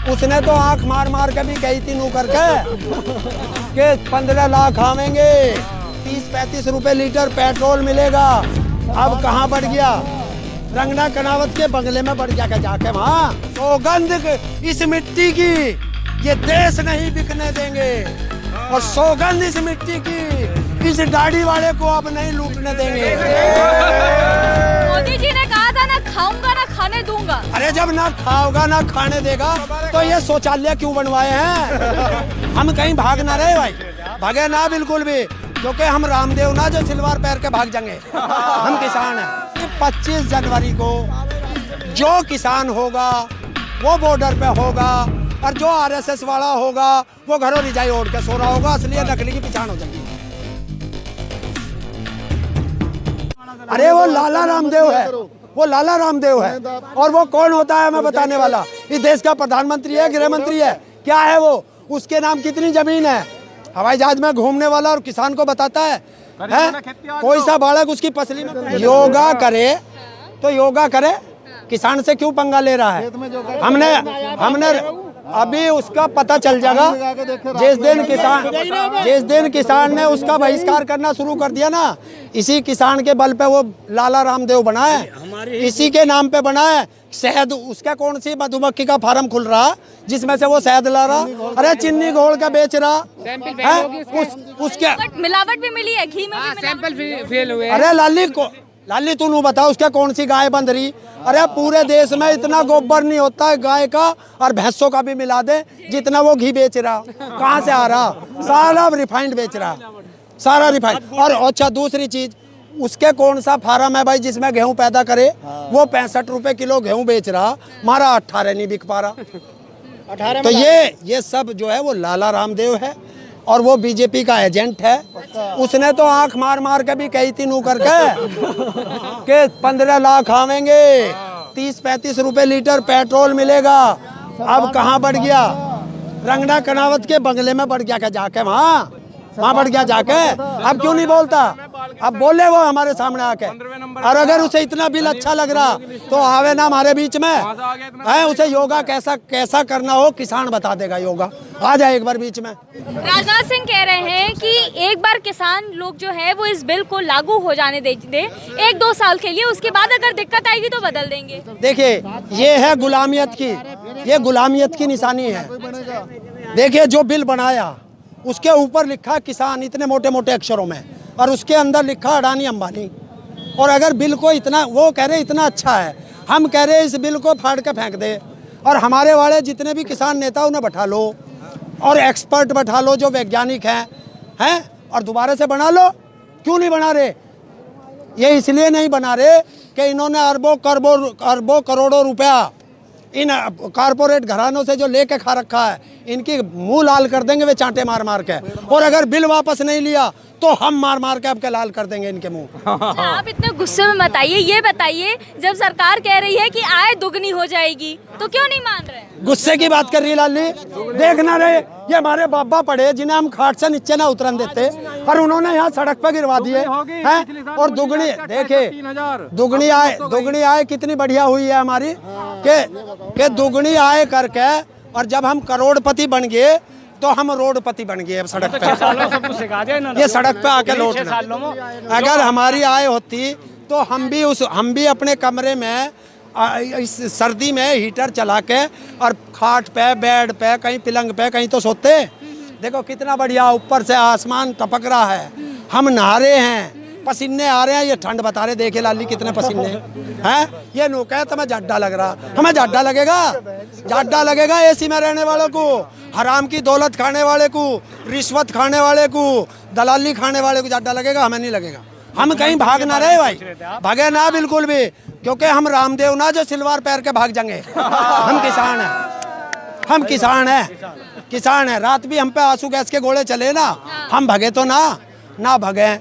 उसने तो आंख मार मार के भी कही थी नू करके कि 15 लाख आवेंगे, 30-35 रुपए लीटर पेट्रोल मिलेगा। अब कहाँ बढ़ गया? रंगना कनावत के बंगले में बढ़ गया जाके वहाँ। सौगंध इस मिट्टी की ये देश नहीं बिकने देंगे, और सौगंध इस मिट्टी की इस गाड़ी वाले को अब नहीं लूटने देंगे। मोदी जी ने कहा था ना खाऊंगा ना खाने दूंगा। अरे जब ना खाओगा ना खाने देगा तो ये शौचालय क्यों बनवाए हैं? हम कहीं भाग ना रहे भाई, भागे ना बिल्कुल भी, क्योंकि हम रामदेव ना जो सिलवार पैर के भाग जाएंगे। हम किसान हैं। 25 जनवरी को जो किसान होगा वो बॉर्डर पे होगा, और जो आरएसएस वाला होगा वो घरों रिजाई ओढ़ के सो रहा होगा, असली नकली की पहचान हो जाएगी। अरे वो लाला रामदेव है, वो लाला रामदेव है। और वो कौन होता है मैं बताने वाला? इस देश का प्रधानमंत्री है, गृह मंत्री है, क्या है वो? उसके नाम कितनी जमीन है? हवाई जहाज में घूमने वाला और किसान को बताता है? कोई सा बालक उसकी पसली में योगा करे तो योगा करे, किसान से क्यों पंगा ले रहा है? हमने अभी उसका पता चल जाएगा जिस दिन किसान ने उसका बहिष्कार करना शुरू कर दिया ना, इसी किसान के बल पे वो लाला रामदेव बना है, इसी के नाम पे बना है। शहद उसका कौन सी मधुमक्खी का फार्म खुल रहा जिसमें से वो शहद ला रहा? अरे चीनी घोल का बेच रहा है, उसके मिलावट भी मिली है, घी में भी सैंपल फेल हुए। अरे लाली तू नू बता उसके कौन सी गाय बंध रही? अरे पूरे देश में इतना गोबर नहीं होता है गाय का और भैंसों का भी मिला दे जितना वो घी बेच रहा। कहाँ से आ रहा? सारा रिफाइंड बेच रहा, सारा रिफाइंड। और अच्छा दूसरी चीज, उसके कौन सा फार्म है भाई जिसमें गेहूं पैदा करे? वो 65 रुपए किलो गेहूं बेच रहा, हमारा 18 नहीं बिक पा रहा। तो ये सब जो है वो लाला रामदेव है, और वो बीजेपी का एजेंट है। उसने तो आंख मार मार के भी कही थी नू करके कि 15 लाख आवेंगे, 30-35 रुपए लीटर पेट्रोल मिलेगा। अब कहाँ बढ़ गया? रंगना कनावत के बंगले में बढ़ गया जाके वहाँ बढ़ गया जाके। अब क्यों नहीं बोलता? अब बोले वो हमारे सामने आके। और अगर उसे इतना बिल अच्छा लग रहा तो आवे ना हमारे बीच में है। उसे योगा कैसा करना हो किसान बता देगा, योगा आ जाए एक बार बीच में। राजनाथ सिंह कह रहे हैं कि एक बार किसान लोग जो है वो इस बिल को लागू हो जाने दे 1-2 साल के लिए, उसके बाद अगर दिक्कत आएगी तो बदल देंगे। देखिए ये है गुलामियत की, ये गुलामियत की निशानी है। देखिए जो बिल बनाया उसके ऊपर लिखा किसान इतने मोटे मोटे अक्षरों में, और उसके अंदर लिखा अडानी अंबानी। और अगर बिल को इतना, वो कह रहे इतना अच्छा है, हम कह रहे इस बिल को फाड़ के फेंक दे, और हमारे वाले जितने भी किसान नेता उन्हें बैठा लो और एक्सपर्ट बैठा लो जो वैज्ञानिक हैं और दोबारा से बना लो। क्यों नहीं बना रहे? ये इसलिए नहीं बना रहे कि इन्होंने अरबों करोड़ों रुपया इन कारपोरेट घरानों से जो लेके खा रखा है, इनकी मुंह लाल कर देंगे वे चांटे मार मार के। और अगर बिल वापस नहीं लिया तो हम मार मार के आपके लाल कर देंगे इनके मुंह। आप इतने गुस्से में मत आइए, ये बताइए जब सरकार कह रही है कि आय दुगनी हो जाएगी तो क्यों नहीं मान रहे? गुस्से की बात कर रही है लाली, देखना रहे ये हमारे बाबा पड़े जिन्हें हम खाट से नीचे ना उतरन देते, और उन्होंने यहाँ सड़क पर गिरवा दिए हैं। और दुगनी देखे, दुगनी आय कितनी बढ़िया हुई है हमारी के दुगनी आय करके, और जब हम करोड़पति बन गए तो हम रोडपति बन गए। अब सड़क पे ये सड़क पे आके लौटना। अगर हमारी आय होती तो हम भी अपने कमरे में इस सर्दी में हीटर चला के और खाट पे, बेड पे, कहीं पलंग पे कहीं तो सोते। देखो कितना बढ़िया ऊपर से आसमान टपक रहा है, हम नहा रहे हैं, पसीने आ रहे हैं। ये ठंड बता रहे, देखे लाली कितने पसीने हैं। ये नो कहे तो हमें जाड्डा लग रहा, हमें जाड्डा लगेगा एसी में रहने वालों को, हराम की दौलत खाने वाले को, रिश्वत खाने वाले को, दलाली खाने वाले को जाड्डा लगेगा, हमें नहीं लगेगा। हम कहीं भाग ना रहे भाई, भागे ना बिल्कुल भी, क्योंकि हम रामदेव ना जो सिलवार पैर के भाग जाएंगे। हम किसान हैं। रात भी हम पे आंसू गैस के गोले चले ना, हम भगे तो ना भगे।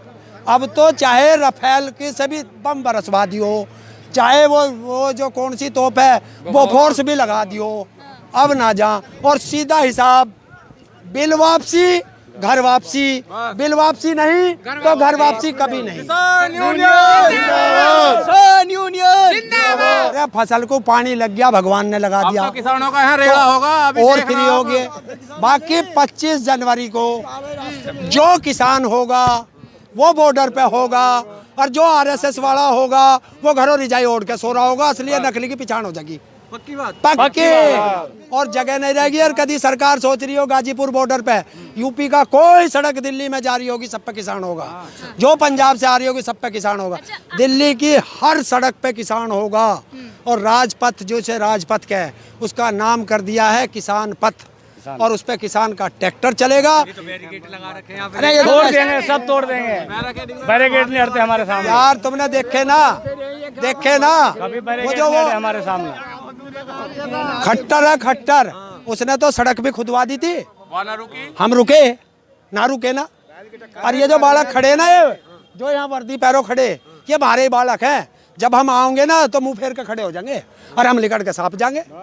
अब तो चाहे रफेल के सभी बम बरसवा दियो, चाहे वो जो कौन सी तोप है वो फोर्स भी लगा दियो, अब ना जा। और सीधा हिसाब बिल वापसी घर वापसी, बिल वापसी नहीं तो घर वापसी कभी नहीं। अरे फसल को पानी लग गया, भगवान ने लगा दिया, किसानों का यहाँ रेड़ा होगा और फ्री हो गए। बाकी 25 जनवरी को जो किसान होगा वो बॉर्डर पे होगा, और जो आरएसएस वाला होगा वो घरों रिजाई ओढ़ के सो रहा होगा। असली नकली की पिछाड़ हो जाएगी, पक्की बात, पक्के। और जगह नहीं रहेगी। और कभी सरकार सोच रही हो गाजीपुर बॉर्डर पे यूपी का कोई सड़क दिल्ली में जा रही होगी, सब पे किसान होगा। जो पंजाब से आ रही होगी सब पे किसान होगा। दिल्ली की हर सड़क पे किसान होगा। और राजपथ जो से राजपथ का है उसका नाम कर दिया है किसान पथ, और उस पे किसान का ट्रैक्टर चलेगा। अरे ये तोड़ देंगे, सब तोड़ देंगे, बैरिकेड नहीं हटते हमारे सामने। यार तुमने देखे ना वो जो वो हमारे सामने खट्टर है, खट्टर, उसने तो सड़क भी खुदवा दी थी, हम रुके ना। और ये जो बालक खड़े ना, ये जो यहाँ वर्दी पैरों खड़े, ये हमारे बालक हैं। जब हम आओगे ना तो मुंह फेर के खड़े हो जाएंगे और हम लिकड़ के साफ जाएंगे। तो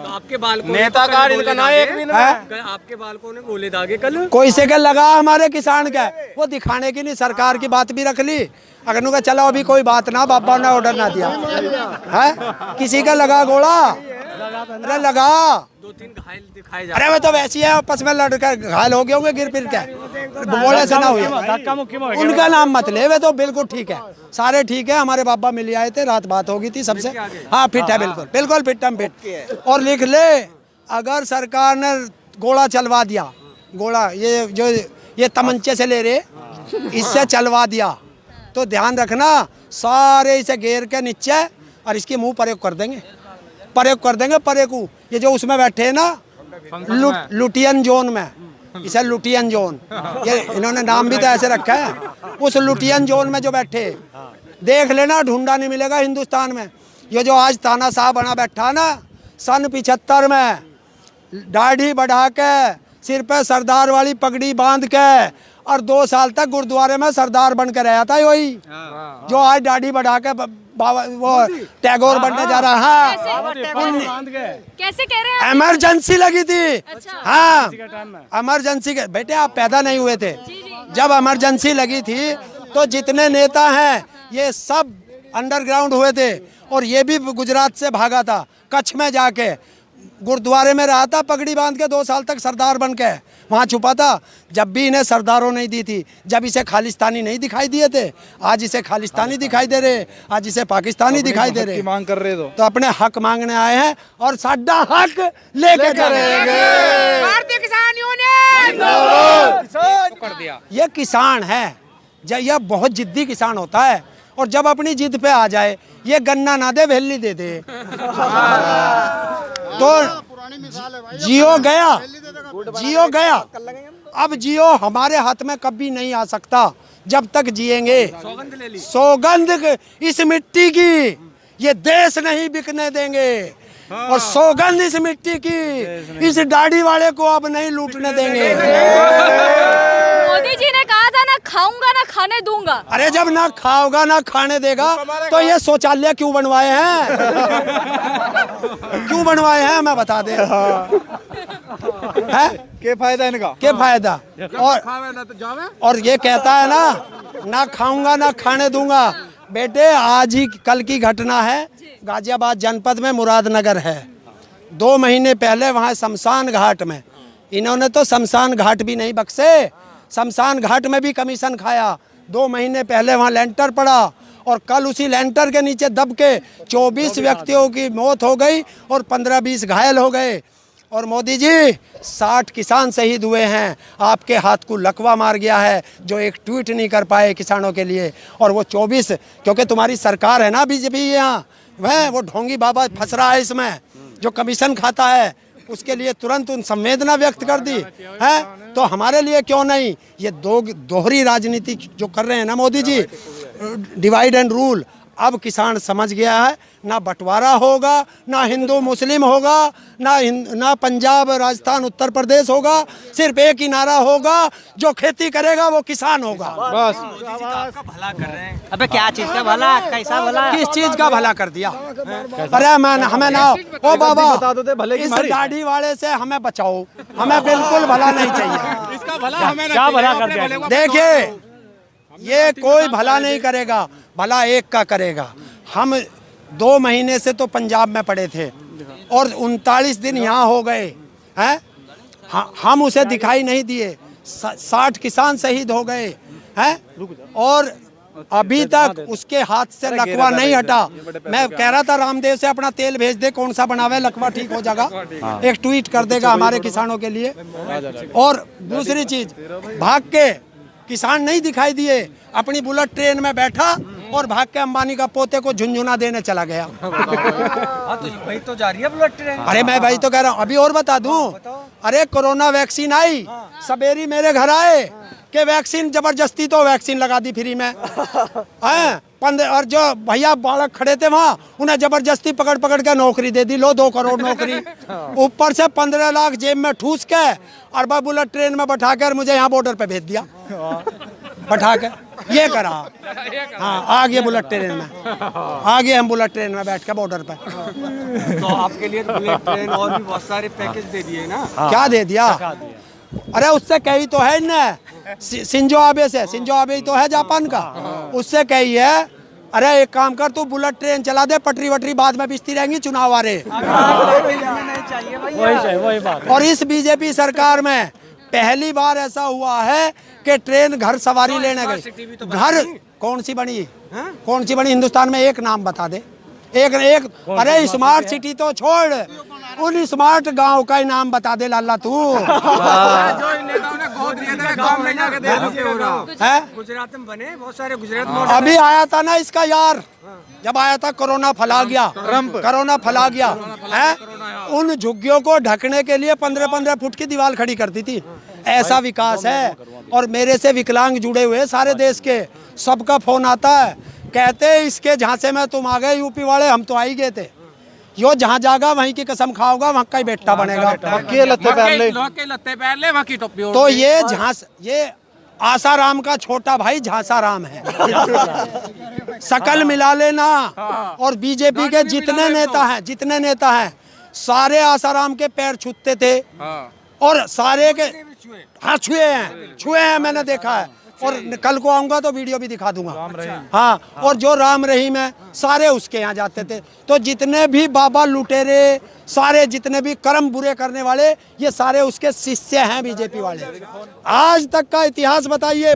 आपके बालकों नेता का इनका ना एक भी ना, आपके बालकों ने गोले दागे कल कोई से क्या लगा हमारे किसान का, वो दिखाने की नहीं, सरकार की बात भी रख ली। अगर नुका चलो अभी कोई बात ना, बाबा ने ऑर्डर ना दिया है, किसी का लगा गोला, अरे लगा 2-3 घायल दिखाए जा। अरे वो तो वैसी है, आपस में लड़कर घायल हो गए होंगे गिर फिर के, बोले से ना हुए। उनका नाम मत ले, वे तो बिल्कुल ठीक है, सारे ठीक है। हमारे बाबा मिल आए थे, रात बात होगी थी सबसे। हाँ फिट है, बिल्कुल बिल्कुल फिट हम फिट। और लिख ले, अगर सरकार ने गोला चलवा दिया, गोला ये जो ये तमंचे से ले रहे, इससे चलवा दिया तो ध्यान रखना सारे इसे घेर के नीचे और इसके मुंह प्रयोग कर देंगे, परेकू। ये जो उसमें बैठे हैं ना, लुटियन जोन में, इसे लुटियन जोन, ये इन्होंने नाम भी तो ऐसे रखा है। उस लुटियन जोन में जो बैठे, देख लेना, ढूंढा नहीं मिलेगा हिंदुस्तान में। ये जो आज ताना साहब बना बैठा ना, सन 75 में दाढ़ी बढ़ा के, सिर पे सरदार वाली पगड़ी बांध के, और 2 साल तक गुरुद्वारे में सरदार बन के रहा था वही, जो आज दाढ़ी बढ़ा के बाबा वो टैगोर बनने जा रहा है। कैसे कह रहे हैं? इमरजेंसी लगी थी। अच्छा। हाँ, इमरजेंसी के बेटे आप पैदा नहीं हुए थे जब इमरजेंसी लगी थी, तो जितने नेता हैं ये सब अंडरग्राउंड हुए थे। और ये भी गुजरात से भागा था, कच्छ में जाके गुरुद्वारे में रहा था, पगड़ी बांध के 2 साल तक सरदार बन के वहाँ छुपा था। जब भी इन्हें सरदारों नहीं दी थी, जब इसे खालिस्तानी नहीं दिखाई दिए थे, आज इसे खालिस्तानी दिखाई दे रहे, आज इसे पाकिस्तानी दिखाई दे रहे। मांग कर रहे तो अपने हक मांगने आए हैं और साडा हक लेके जाएंगे। भारतीय किसान यूनियन कर दिया। ये किसान है, यह बहुत जिद्दी किसान होता है, और जब अपनी जिद पे आ जाए, ये गन्ना ना दे भेली दे दे। तो जियो गया, अब जियो हमारे हाथ में कभी नहीं आ सकता जब तक जिएंगे। सौगंध इस मिट्टी की, ये देश नहीं बिकने देंगे। और सौगंध इस मिट्टी की, इस दाढ़ी वाले को अब नहीं लूटने देंगे। मोदी जी ने कहा था ना खाऊंगा ना खाने दूंगा। अरे जब ना खाओगा ना खाने देगा तो ये शौचालय क्यों बनवाए हैं? क्यों बनवाए हैं मैं बता दे। है क्या फायदा इनका, क्या फायदा? और ये कहता है ना खाऊंगा ना खाने दूंगा। बेटे आज ही कल की घटना है, गाजियाबाद जनपद में मुरादनगर है। 2 महीने पहले वहाँ शमशान घाट में, इन्होंने तो शमशान घाट भी नहीं बख्शे, शमशान घाट में भी कमीशन खाया। 2 महीने पहले वहाँ लेंटर पड़ा, और कल उसी लेंटर के नीचे दब के 24 व्यक्तियों की मौत हो गई और 15-20 घायल हो गए। और मोदी जी 60 किसान शहीद हुए हैं, आपके हाथ को लकवा मार गया है, जो एक ट्वीट नहीं कर पाए किसानों के लिए। और वो 24, क्योंकि तुम्हारी सरकार है ना बीजेपी यहाँ, वह वो ढोंगी बाबा फंस रहा है इसमें, जो कमीशन खाता है, उसके लिए तुरंत उन संवेदना व्यक्त कर दी है। तो हमारे लिए क्यों नहीं? ये दोहरी राजनीति जो कर रहे हैं ना Modi ji, divide and rule, अब किसान समझ गया है, ना बंटवारा होगा, ना हिंदू मुस्लिम होगा, ना पंजाब राजस्थान उत्तर प्रदेश होगा, सिर्फ एक ही नारा होगा, जो खेती करेगा वो किसान होगा। बस आपका भला कर रहे हैं। अबे क्या चीज का भला, कैसा भला, किस चीज का भला कर दिया? अरे मैं हमें ना ओ बाबा, बता दो भले इस दाढ़ी वाले से हमें बचाओ, हमें बिल्कुल भला नहीं चाहिए। इसका क्या भला कर दिया? देखिए, ये कोई भला नहीं करेगा, भला एक का करेगा। हम 2 महीने से तो पंजाब में पड़े थे और 39 दिन यहाँ हो गए हैं, हम उसे दिखाई नहीं दिए। 60 किसान शहीद हो गए हैं और अभी तक उसके हाथ से लकवा नहीं हटा। मैं कह रहा था रामदेव से अपना तेल भेज दे, कौन सा बनावे, लकवा ठीक हो जाएगा। एक ट्वीट कर देगा हमारे किसानों के लिए। और दूसरी चीज, भाग के किसान नहीं दिखाई दिए, अपनी बुलेट ट्रेन में बैठा और भाग के अंबानी का पोते को झुनझुना देने चला गया। वही तो जा रही है बुलेट ट्रेन। अरे मैं भाई तो कह रहा हूँ, अभी और बता दूं, अरे कोरोना वैक्सीन आई, सवेरी मेरे घर आए कि वैक्सीन जबरदस्ती, तो वैक्सीन लगा दी फ्री में हैं। और जो भैया बालक खड़े थे वहाँ, उन्हें जबरदस्ती पकड़ पकड़ के नौकरी दे दी। लो 2 करोड़ नौकरी, ऊपर से 15 लाख जेब में ठूस के और बुलेट ट्रेन में बैठा कर मुझे यहाँ बॉर्डर पे भेज दिया, बैठा के ये करा। हाँ, आ गए बुलेट ट्रेन में, आ गए हम बुलेट ट्रेन में बैठ के बॉर्डर पे। तो आपके लिए बुलेट ट्रेन और भी बहुत सारे पैकेज दे दिए ना। क्या दे दिया? अरे उससे कही तो है ना, शिंजो आबे से, शिंजो आबे तो है जापान का, उससे कही है, अरे एक काम कर, तू बुलेट ट्रेन चला दे, पटरी वटरी बाद में बिजती रहेंगी, चुनाव आ रहे। वही बात। और इस बीजेपी सरकार में पहली बार ऐसा हुआ है कि ट्रेन घर सवारी लेने गई। घर कौन सी बनी, कौन सी बनी हिंदुस्तान में? एक नाम बता दे, एक। अरे स्मार्ट सिटी तो छोड़, उन स्मार्ट गांव का ही नाम बता दे लाला तू। गुजरात में बने बहुत सारे, गुजरात में अभी आया था ना इसका यार, जब आया था कोरोना फैला गया, कोरोना फैला गया है, उन झुग्गियों को ढकने के लिए 15-15 फुट की दीवार खड़ी करती थी। ऐसा विकास है। और मेरे से विकलांग जुड़े हुए सारे देश के, सबका फोन आता है, कहते इसके झांसे में तुम आ गए यूपी वाले, हम तो आ ही गए थे। यो जहाँ जागा वहीं की कसम खाओगा, वहाँ का ही बेटा बनेगा। तो ये झांस, ये आसाराम का छोटा भाई झांसाराम है। शकल मिला लेना। और बीजेपी के जितने नेता हैं सारे आसाराम के पैर छूते थे और सारे के, हाँ छुए हैं, मैंने देखा है। और कल को आऊंगा तो वीडियो भी दिखा दूंगा। हाँ, और जो राम रहीम है सारे उसके यहाँ जाते थे। तो जितने भी बाबा लुटेरे, सारे जितने भी कर्म बुरे करने वाले, ये सारे उसके शिष्य हैं बीजेपी वाले। आज तक का इतिहास बताइए।